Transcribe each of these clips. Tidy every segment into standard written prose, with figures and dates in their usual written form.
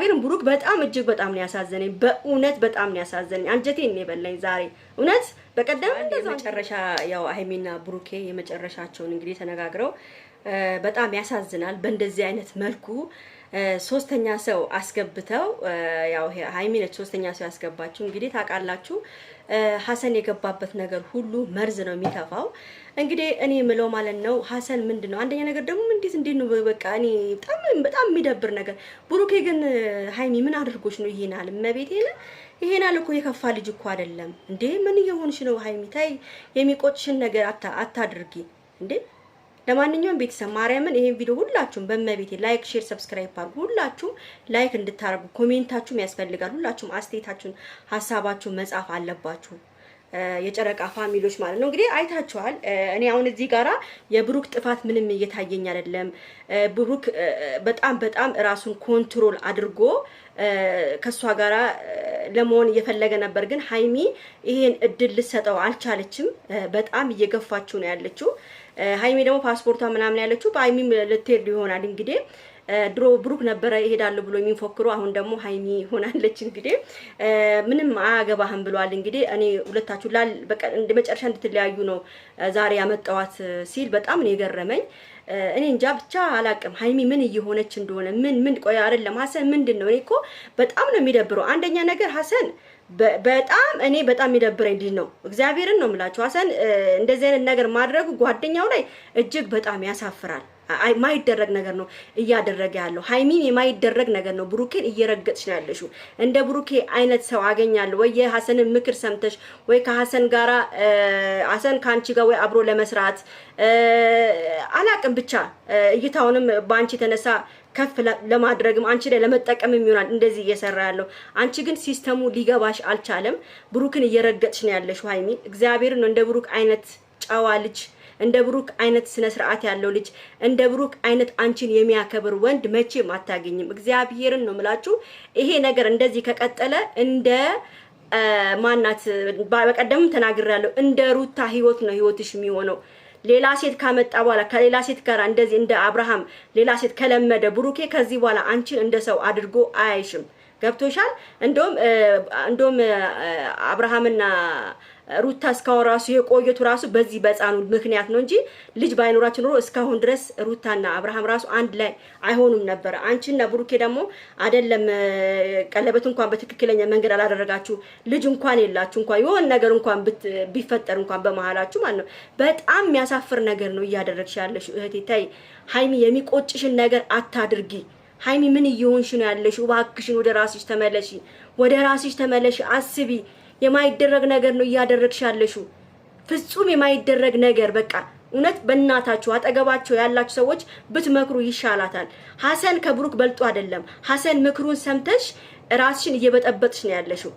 እግዚአብሔርን ብሩክ በጣም እጅግ በጣም ነው ያሳዘነኝ በእውነት በጣም ነው ያሳዘነኝ አንጀቴን ነው የበላኝ ዛሬ እውነት በቀደም የመጨረሻ ያው ሃይሚና ብሩኬ የመጨረሻቸውን እንግዲህ ተነጋግረው በጣም ያሳዝናል በእንደዚህ አይነት መልኩ ሶስተኛ ሰው አስገብተው ያው ሃይሚ ነች ሶስተኛ ሰው ያስገባችሁ እንግዲህ ታውቃላችሁ ሐሰን የገባበት ነገር ሁሉ መርዝ ነው የሚተፋው እንግዲህ እኔ ምለው ማለት ነው ሐሰን ምንድነው አንደኛ ነገር ደግሞ እንዴት ነው በቃ እኔ በጣም የሚደብር ነገር ብሩኬ ግን ሃይሚ ምን አድርጎሽ ነው ይሄናል መቤቴን ይሄናል እኮ የከፋ ልጅ እኮ አይደለም እንዴ ምን እየሆንሽ ነው ሃይሚ ታይ የሚቆጭሽን ነገር አታድርጊ እንዴ ለማንኛውም ቤተሰብ ማርያምን ይሄን ቪዲዮ ሁላችሁም በመቤቴ ላይክ ሼር ሰብስክራይብ አድርጉ ሁላችሁም ላይክ እንድታረጉ ኮሜንታችሁም ያስፈልጋል ሁላችሁም አስተያየታችሁን ሐሳባችሁን መጻፍ አለባችሁ የጨረቃ ፋሚሊዎች ማለት ነው እንግዲህ አይታችኋል እኔ አሁን እዚህ ጋራ የብሩክ ጥፋት ምንም እየታየኝ አይደለም ብሩክ በጣም ራሱን ኮንትሮል አድርጎ ከሷ ጋራ ለመሆን እየፈለገ ነበር ግን ሃይሚ ይሄን እድል ልሰጠው አልቻለችም በጣም እየገፋችሁ ነው ያለችው ሃይሚ ደግሞ ፓስፖርቷ ምናምን ያለችው በሃይሚ ልትሄድ ይሆናል እንግዲህ ድሮ ብሩክ ነበር ይሄዳል ብሎ የሚፎክሩ አሁን ደግሞ ሃይሚ ሆናለች እንግዲህ ምንም አያገባህም ብሏል እንግዲህ እኔ ሁለታችሁ በቃ እንደመጨረሻ እንድትለያዩ ነው ዛሬ ያመጣዋት ሲል በጣም ነው የገረመኝ እኔ እንጃ ብቻ አላቅም ሃይሚ ምን እየሆነች እንደሆነ ምን ቆይ አይደለም ሐሰን ምንድነው እኔ እኮ በጣም ነው የሚደብረው አንደኛ ነገር ሐሰን በጣም የሚደብረኝ ልጅ ነው እግዚአብሔርን ነው የምላችሁ ሐሰን እንደዚህ አይነት ነገር ማድረጉ ጓደኛው ላይ እጅግ በጣም ያሳፍራል ማይደረግ ነገር ነው እያደረገ ያለው ሃይሚን የማይደረግ ነገር ነው ብሩኬን እየረገጥሽ ነው ያለሽው እንደ ብሩኬ አይነት ሰው አገኛለሁ ወይ የሐሰንን ምክር ሰምተሽ ወይ ከሐሰን ጋራ ሐሰን ካንቺ ጋር ወይ አብሮ ለመስራት አላቅም ብቻ እይታውንም ባንቺ ተነሳ ከፍ ለማድረግም አንቺ ላይ ለመጠቀም ይሆናል እንደዚህ እየሰራ ያለው አንቺ ግን ሲስተሙ ሊገባሽ አልቻለም ብሩክን እየረገጥሽ ነው ያለሽው ሃይሚ እግዚአብሔርን ነው እንደ ብሩክ አይነት ጫዋ ልጅ እንደ ብሩክ አይነት ስነ ስርዓት ያለው ልጅ እንደ ብሩክ አይነት አንቺን የሚያከብር ወንድ መቼም አታገኝም እግዚአብሔርን ነው የምላችሁ ይሄ ነገር እንደዚህ ከቀጠለ እንደ ማናት በቀደም ተናግሬያለሁ እንደ ሩታ ህይወት ነው ህይወትሽ የሚሆነው ሌላ ሴት ካመጣ በኋላ ከሌላ ሴት ጋር እንደዚህ እንደ አብርሃም ሌላ ሴት ከለመደ ብሩኬ ከዚህ በኋላ አንቺን እንደ ሰው አድርጎ አያይሽም ገብቶሻል እንደውም አብርሃምና ሩታ እስካሁን ራሱ የቆየቱ ራሱ በዚህ በጻኑ ምክንያት ነው እንጂ ልጅ ባይኖራችሁ ኖሮ እስካሁን ድረስ ሩታና አብርሃም ራሱ አንድ ላይ አይሆኑም ነበር አንቺና ብሩኬ ደግሞ አይደለም ቀለበት እንኳን በትክክለኛ መንገድ አላደረጋችሁ ልጅ እንኳን የላችሁ እንኳን የሆነ ነገር እንኳን ቢፈጠር እንኳን በመሃላችሁ ማለት ነው በጣም የሚያሳፍር ነገር ነው እያደረግሽ ያለሽ እህቴ ታይ ሃይሚ የሚቆጭሽን ነገር አታድርጊ ሃይሚ ምን እየሆንሽ ነው ያለሽ እባክሽን ወደ ራስሽ ተመለሽ አስቢ የማይደረግ ነገር ነው እያደረግሽ ያለሽው ፍጹም የማይደረግ ነገር በቃ እውነት በእናታችሁ አጠገባቸው ያላችሁ ሰዎች ብትመክሩ ይሻላታል ሐሰን ከብሩክ በልጦ አይደለም ሐሰን ምክሩን ሰምተሽ ራስሽን እየበጠበጥሽ ነው ያለሽው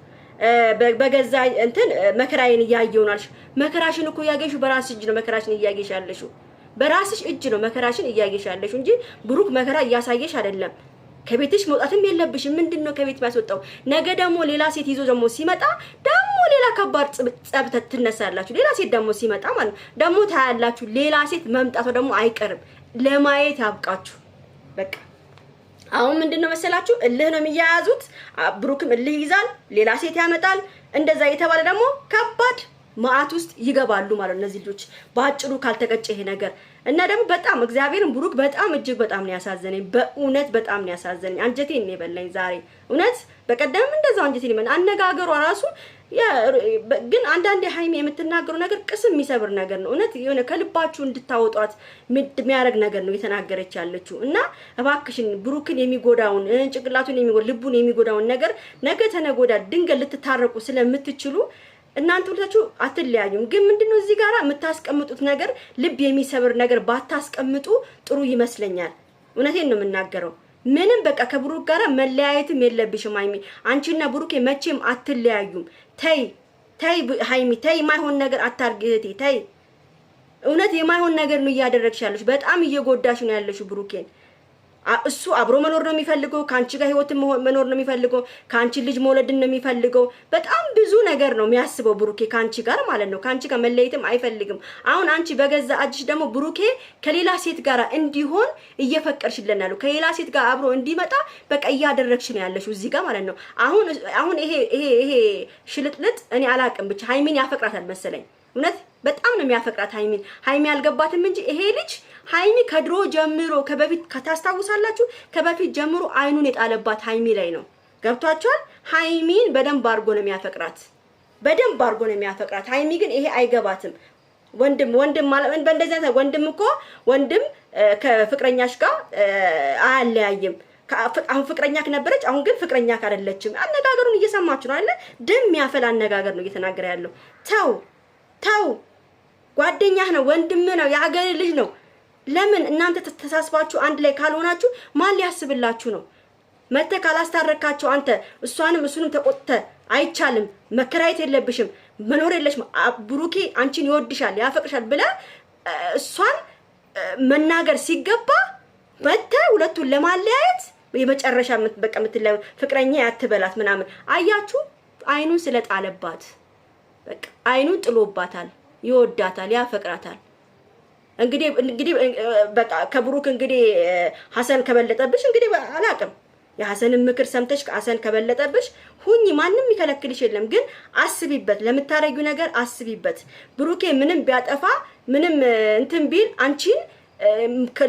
በገዛ እንትን መከራዬን እያየውናልሽ መከራሽን እኮ ያገኝሽው በራስሽ እጅ ነው መከራሽን እያገኝሽ ያለሽው በራስሽ እጅ ነው መከራሽን እያገኝሽ ያለሽው እንጂ ብሩክ መከራ እያሳየሽ አይደለም ከቤትሽ መውጣትም የለብሽም ምንድነው ከቤት ማስወጣው ነገ ደግሞ ሌላ ሴት ይዞ ደግሞ ሲመጣ ደግሞ ሌላ ከባድ ጸብተት ትነሳላችሁ ሌላ ሴት ደግሞ ሲመጣ ማለት ደግሞ ታያላችሁ ሌላ ሴት መምጣቱ ደግሞ አይቀርም ለማየት ያብቃችሁ በቃ አሁን ምንድነው መሰላችሁ እልህ ነው የሚያያዙት ብሩክም እልህ ይዛል ሌላ ሴት ያመጣል እንደዛ የተባለ ደግሞ ከባድ ማአት ውስጥ ይገባሉ ማለት ነው እነዚህ ልጆች ባጭሩ ካልተቀጨ ይሄ ነገር እና ደግሞ በጣም እግዚአብሔርን ብሩክ በጣም እጅግ በጣም ነው ያሳዘነኝ በእውነት በጣም ነው ያሳዘነኝ አንጀቴን ነው የበላኝ ዛሬ እውነት በቀደም እንደዛው አንጀቴን ይመን አነጋገሯ ራሱ ግን አንዳንዴ ሃይሚ የምትናገረው ነገር ቅስም የሚሰብር ነገር ነው እውነት የሆነ ከልባችሁ እንድታወጧት የሚያረግ ነገር ነው የተናገረች ያለችው እና እባክሽን ብሩክን የሚጎዳውን ጭንቅላቱን የሚጎዳ ልቡን የሚጎዳውን ነገር ነገ ተነጎዳ ድንገት ልትታረቁ ስለምትችሉ እናንተ ሁላችሁ አትለያዩም ግን ምንድነው እዚህ ጋራ የምታስቀምጡት ነገር ልብ የሚሰብር ነገር ባታስቀምጡ ጥሩ ይመስለኛል እውነቴን ነው የምናገረው ምንም በቃ ከብሩክ ጋራ መለያየትም የለብሽም ሃይሚ አንቺና ብሩኬ መቼም አትለያዩም ተይ ሃይሚ ተይ የማይሆን ነገር አታርጊ እህቴ ተይ እውነት የማይሆን ነገር ነው እያደረግሽ ያለሽ በጣም እየጎዳሽ ነው ያለሽው ብሩኬን እሱ አብሮ መኖር ነው የሚፈልገው ካንቺ ጋር ህይወት መኖር ነው የሚፈልገው ካንቺ ልጅ መውለድን ነው የሚፈልገው በጣም ብዙ ነገር ነው የሚያስበው ብሩኬ ካንቺ ጋር ማለት ነው ካንቺ ጋር መለየትም አይፈልግም አሁን አንቺ በገዛ እጅሽ ደግሞ ብሩኬ ከሌላ ሴት ጋር እንዲሆን እየፈቀርሽልን ያለው ከሌላ ሴት ጋር አብሮ እንዲመጣ በቃ እያደረግሽ ነው ያለሽው እዚህ ጋር ማለት ነው አሁን ይሄ ሽልጥልጥ እኔ አላቅም ብቻ ሃይሚን ያፈቅራታል መሰለኝ እውነት በጣም ነው የሚያፈቅራት ሃይሚ አልገባትም እንጂ ይሄ ልጅ ሃይሚ ከድሮ ጀምሮ ከበፊት ከታስታውሳላችሁ ከበፊት ጀምሮ አይኑን የጣለባት ሃይሚ ላይ ነው ገብቷችኋል ሃይሚን በደንብ አርጎ ነው የሚያፈቅራት ሃይሚ ግን ይሄ አይገባትም ወንድም ማለት በእንደዚህ አይነት ወንድም ከፍቅረኛሽ ጋር አያለያይም አሁን ፍቅረኛ ከነበረች አሁን ግን ፍቅረኛ አይደለችም አነጋገሩን እየሰማችሁ ነው አይደል ደም ያፈላ አነጋገር ነው እየተናገረ ያለው ተው ጓደኛህ ነው ወንድም ነው የሀገር ልጅ ነው ለምን እናንተ ተሳስባችሁ አንድ ላይ ካልሆናችሁ ማን ሊያስብላችሁ ነው መተ ካላስታረካችሁ አንተ እሱንም ተቆጥተ አይቻልም መከራየት የለብሽም መኖር የለሽም ብሩኬ አንቺን ይወድሻል ያፈቅርሻል ብለ እሷን መናገር ሲገባ መተ ሁለቱን ለማለያየት የመጨረሻ ምትለው ፍቅረኛ ያትበላት ምናምን አያችሁ አይኑን ስለጣለባት በቃ አይኑን ጥሎባታል ይወዳታል ያፈቅራታል እንግዲህ በቃ ከብሩክ እንግዲህ ሐሰን ከበለጠብሽ እንግዲህ አላቅም የሐሰንን ምክር ሰምተሽ ሐሰን ከበለጠብሽ ሁኚ ማንንም ይከለክልሽ የለም ግን አስቢበት ለምታረጊው ነገር አስቢበት ብሩኬ ምንም ቢያጠፋ ምንም እንትን ቢል አንቺን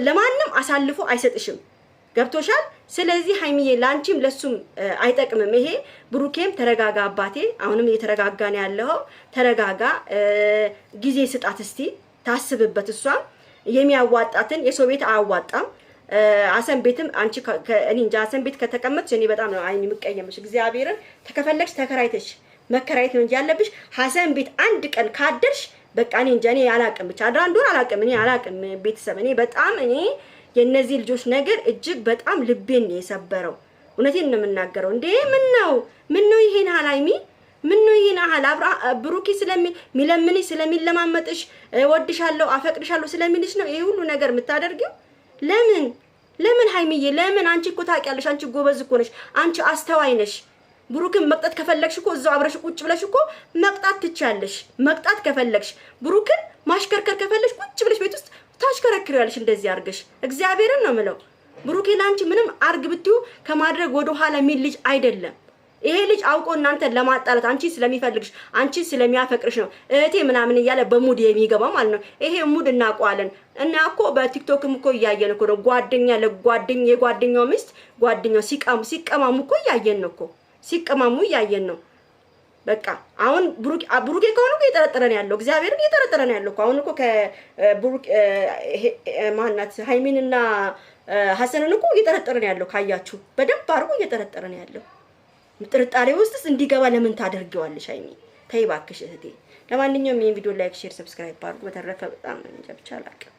ለማንንም አሳልፎ አይሰጥሽም ገብቶሻል ስለዚህ ሃይሚዬ ላንቺም ለሱም አይጠቅምም ይሄ ብሩኬም ተረጋጋ አባቴ አሁንም እየተረጋጋ ነው ያለው ተረጋጋ ጊዜ ስጣት እስቲ ታስብበት እሷም የሚያዋጣትን የሰው ቤት አያዋጣም ሐሰን ቤትም አንቺ እኔ እንጃ ሐሰን ቤት ከተቀመጥሽ እኔ በጣም ነው አይኒ ምቀየምሽ እግዚአብሔርን ተከፈለክሽ ተከራይተሽ መከራየት ነው እንጂ ያለብሽ ሐሰን ቤት አንድ ቀን ካደርሽ በቃ እኔ እንጃ እኔ አላቅም ብቻ አድራንዶን አላቅም ቤተሰብ እኔ በጣም የነዚህ ልጆች ነገር እጅግ በጣም ልቤን የሰበረው እውነቴን ነው የምናገረው እንዴ ምን ነው ይሄን ሃላይሚ ምን ነው ይሄን አብራ ብሩኪ ስለሚለምንሽ ስለሚለማመጥሽ ወድሻለሁ አፈቅርሻለሁ ስለሚልሽ ነው ይሄ ሁሉ ነገር የምታደርጊው ለምን ሃይሚዬ ለምን አንቺ እኮ ታውቂያለሽ አንቺ ጎበዝ እኮ ነሽ አንቺ አስተዋይ ነሽ ብሩክን መቅጣት ከፈለግሽ እኮ እዛው አብረሽ ቁጭ ብለሽ እኮ መቅጣት ትቻለሽ መቅጣት ከፈለግሽ ብሩክን ማሽከርከር ከፈለግሽ ቁጭ ብለሽ ቤት ውስጥ ታሽከረክሪያለሽ እንደዚህ አርገሽ እግዚአብሔርን ነው የምለው ብሩኬ ላንቺ ምንም አርግ ብትዩ ከማድረግ ወደ ኋላ የሚል ልጅ አይደለም ይሄ ልጅ አውቆ እናንተን ለማጣላት አንቺ ስለሚፈልግሽ አንቺ ስለሚያፈቅርሽ ነው እህቴ ምናምን እያለ በሙድ የሚገባው ማለት ነው ይሄ ሙድ እናቋለን እና እኮ በቲክቶክም እኮ ያየን እኮ ነው ጓደኛ የጓደኛው ሚስት ጓደኛው ሲቀማሙ እኮ ያየን ነው እኮ ሲቀማሙ ያየን ነው በቃ አሁን ብሩኬ ከሆነ እኮ እየጠረጠረን ያለው እግዚአብሔርን እየጠረጠረን ያለው እኮ አሁን እኮ ከብሩክ ማናት ሃይሚንና ሐሰንን እኮ እየጠረጠረን ያለው ካያችሁ በደንብ አርጎ እየጠረጠረን ያለው ጥርጣሬ ውስጥስ እንዲገባ ለምን ታደርጊዋለሽ ሃይሚ ተይ እባክሽ እህቴ ለማንኛውም ይሄን ቪዲዮ ላይክ ሼር ሰብስክራይብ አድርጉ በተረፈ በጣም እንጃ ብቻ አላውቅም